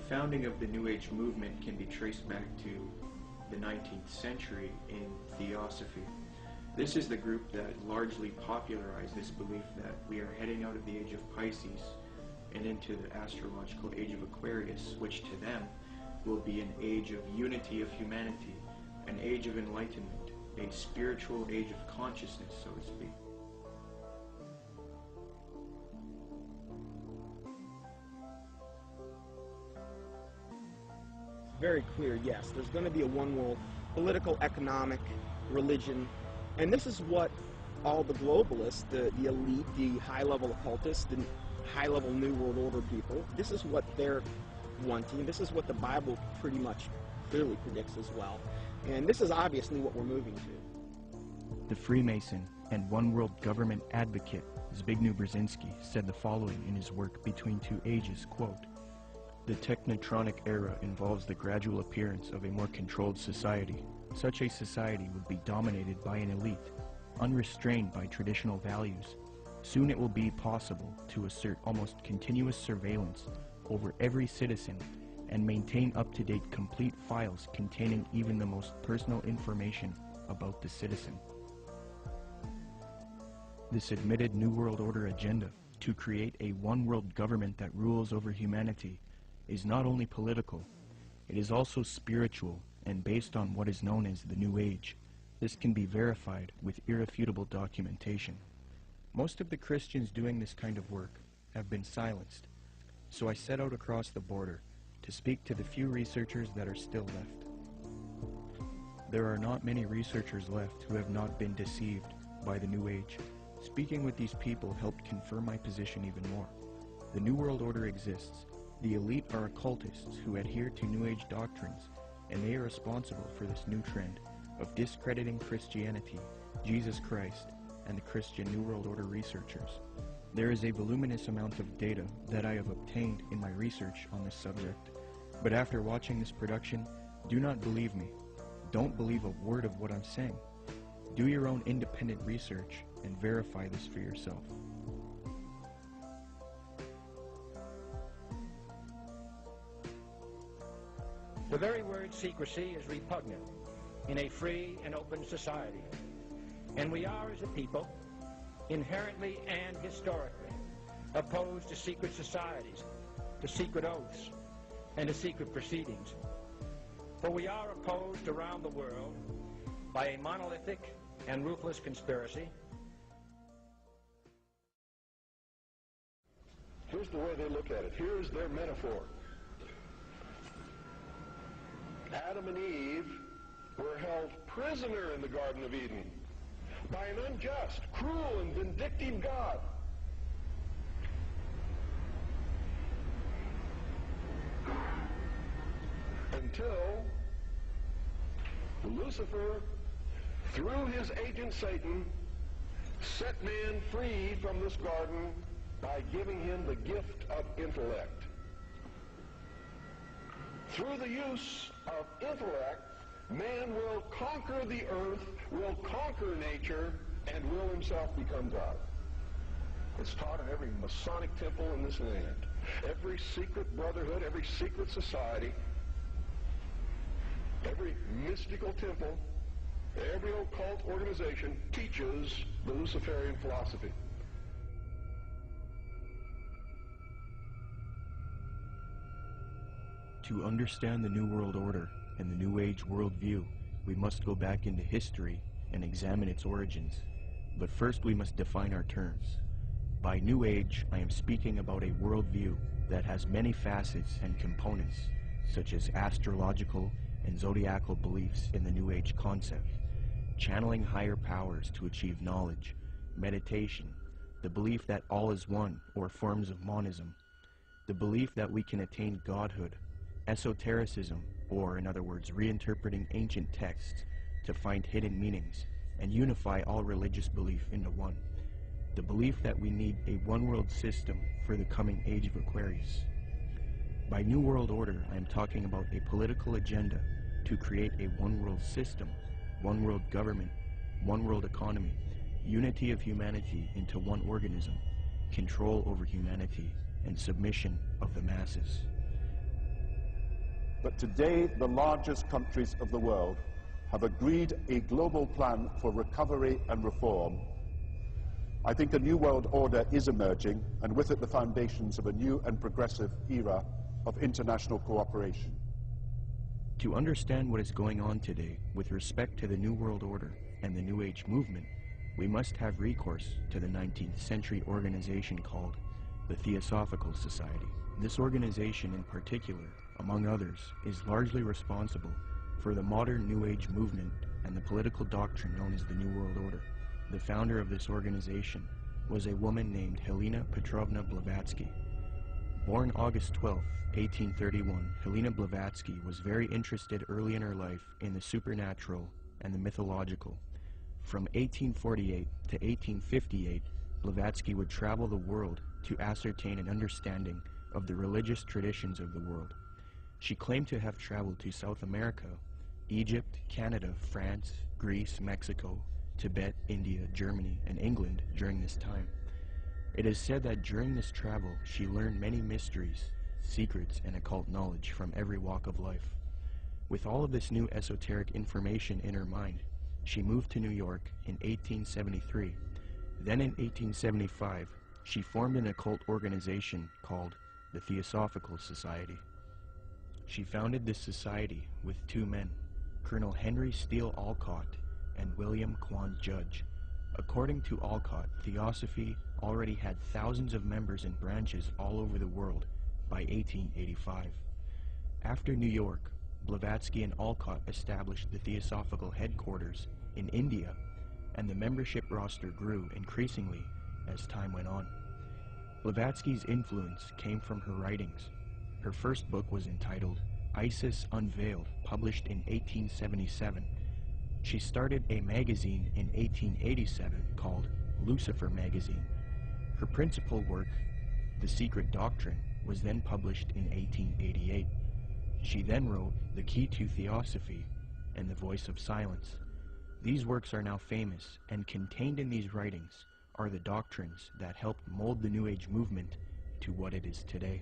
founding of the New Age movement can be traced back to the 19th century in Theosophy. This is the group that largely popularized this belief that we are heading out of the age of Pisces and into the astrological age of Aquarius, which to them will be an age of unity of humanity, an age of enlightenment, a spiritual age of consciousness, so to speak. Very clear, yes. There's going to be a one world, political, economic, religion, and this is what all the globalists, the elite, the high-level occultists, the high-level New World Order people, this is what they're wanting. This is what the Bible pretty much clearly predicts as well. And this is obviously what we're moving to. The Freemason and One World Government advocate Zbigniew Brzezinski said the following in his work Between Two Ages, quote, "The technotronic era involves the gradual appearance of a more controlled society. Such a society would be dominated by an elite, unrestrained by traditional values. Soon it will be possible to assert almost continuous surveillance over every citizen and maintain up-to-date complete files containing even the most personal information about the citizen." This admitted New World Order agenda to create a one-world government that rules over humanity is not only political, it is also spiritual and based on what is known as the New Age. This can be verified with irrefutable documentation. Most of the Christians doing this kind of work have been silenced, so I set out across the border to speak to the few researchers that are still left. There are not many researchers left who have not been deceived by the New Age. Speaking with these people helped confirm my position even more. The New World Order exists. The elite are occultists who adhere to New Age doctrines, and they are responsible for this new trend of discrediting Christianity, Jesus Christ, and the Christian New World Order researchers. There is a voluminous amount of data that I have obtained in my research on this subject, but after watching this production, do not believe me. Don't believe a word of what I'm saying. Do your own independent research and verify this for yourself. The very word secrecy is repugnant in a free and open society, and we are, as a people, inherently and historically opposed to secret societies, to secret oaths, and to secret proceedings. For we are opposed around the world by a monolithic and ruthless conspiracy. Here's the way they look at it. Here's their metaphor. Adam and Eve were held prisoner in the Garden of Eden by an unjust, cruel, and vindictive God. Until Lucifer, through his agent Satan, set man free from this garden by giving him the gift of intellect. Through the use of intellect, man will conquer the earth, will conquer nature, and will himself become God. It's taught in every Masonic temple in this land. Every secret brotherhood, every secret society, every mystical temple, every occult organization teaches the Luciferian philosophy. To understand the New World Order and the New Age worldview, we must go back into history and examine its origins. But first we must define our terms. By New Age, I am speaking about a worldview that has many facets and components, such as astrological and zodiacal beliefs in the New Age concept, channeling higher powers to achieve knowledge, meditation, the belief that all is one, or forms of monism, the belief that we can attain godhood, esotericism, or in other words, reinterpreting ancient texts to find hidden meanings and unify all religious belief into one, the belief that we need a one-world system for the coming age of Aquarius. By New World Order, I am talking about a political agenda to create a one-world system, one-world government, one-world economy, unity of humanity into one organism, control over humanity, and submission of the masses. but today the largest countries of the world have agreed a global plan for recovery and reform, I think a new world order is emerging, and with it the foundations of a new and progressive era of international cooperation. To understand what is going on today with respect to the New World Order and the New Age movement, we must have recourse to the 19th century organization called the Theosophical Society. This organization in particular, among others, is largely responsible for the modern New Age movement and the political doctrine known as the New World Order. The founder of this organization was a woman named Helena Petrovna Blavatsky. Born August 12, 1831, Helena Blavatsky was very interested early in her life in the supernatural and the mythological. From 1848 to 1858, Blavatsky would travel the world to ascertain an understanding of the religious traditions of the world. She claimed to have traveled to South America, Egypt, Canada, France, Greece, Mexico, Tibet, India, Germany, and England during this time. It is said that during this travel she learned many mysteries, secrets, and occult knowledge from every walk of life. With all of this new esoteric information in her mind, she moved to New York in 1873. Then in 1875, she formed an occult organization called the Theosophical Society. She founded this society with two men, Colonel Henry Steele Alcott and William Quan Judge. According to Alcott, Theosophy already had thousands of members and branches all over the world by 1885. After New York, Blavatsky and Alcott established the Theosophical headquarters in India, and the membership roster grew increasingly as time went on. Blavatsky's influence came from her writings. Her first book was entitled Isis Unveiled, published in 1877. She started a magazine in 1887 called Lucifer Magazine. Her principal work, The Secret Doctrine, was then published in 1888. She then wrote The Key to Theosophy and The Voice of Silence. These works are now famous, and contained in these writings are the doctrines that helped mold the New Age movement to what it is today.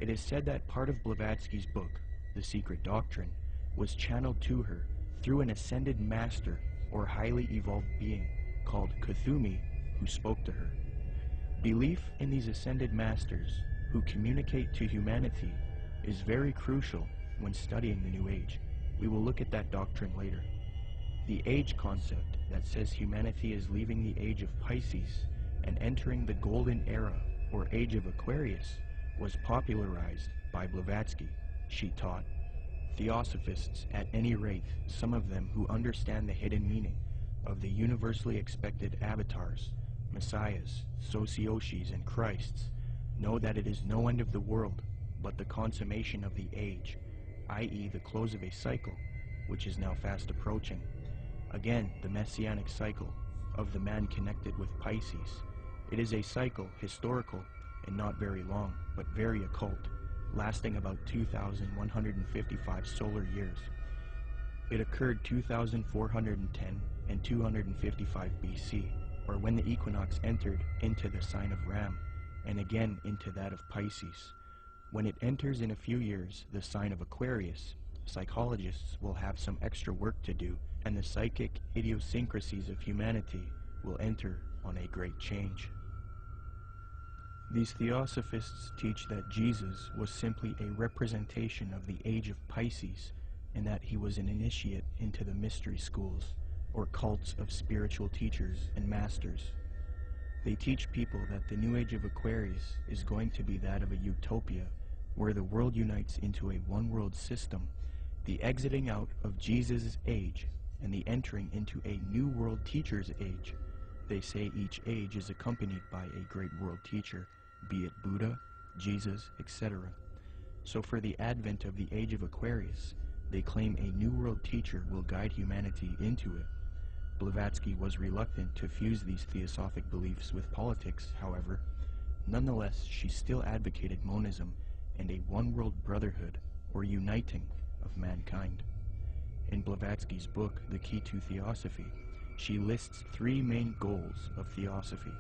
It is said that part of Blavatsky's book, The Secret Doctrine, was channeled to her through an ascended master or highly evolved being called Kuthumi, who spoke to her. Belief in these ascended masters who communicate to humanity is very crucial when studying the New Age. We will look at that doctrine later. The age concept that says humanity is leaving the age of Pisces and entering the golden era or age of Aquarius was popularized by Blavatsky. She taught Theosophists, at any rate, some of them who understand the hidden meaning of the universally expected avatars, messiahs, socioshis, and Christs, know that it is no end of the world, but the consummation of the age, i.e. the close of a cycle, which is now fast approaching. Again, the messianic cycle of the man connected with Pisces. It is a cycle, historical, and not very long, but very occult, lasting about 2,155 solar years. It occurred 2,410 and 255 BC, or when the equinox entered into the sign of Ram, and again into that of Pisces. When it enters in a few years the sign of Aquarius, psychologists will have some extra work to do, and the psychic idiosyncrasies of humanity will enter on a great change. These Theosophists teach that Jesus was simply a representation of the age of Pisces, and that he was an initiate into the mystery schools, or cults of spiritual teachers and masters. They teach people that the new age of Aquarius is going to be that of a utopia, where the world unites into a one-world system, the exiting out of Jesus' age, and the entering into a new world teacher's age. They say each age is accompanied by a great world teacher, be it Buddha, Jesus, etc. So for the advent of the age of Aquarius, they claim a new world teacher will guide humanity into it. Blavatsky was reluctant to fuse these theosophic beliefs with politics, however. Nonetheless, she still advocated monism and a one-world brotherhood, or uniting, of mankind. In Blavatsky's book, The Key to Theosophy, she lists three main goals of theosophy: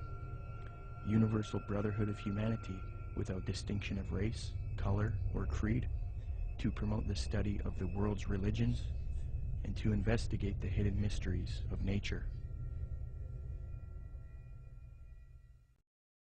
universal brotherhood of humanity without distinction of race, color, or creed; to promote the study of the world's religions and to investigate the hidden mysteries of nature.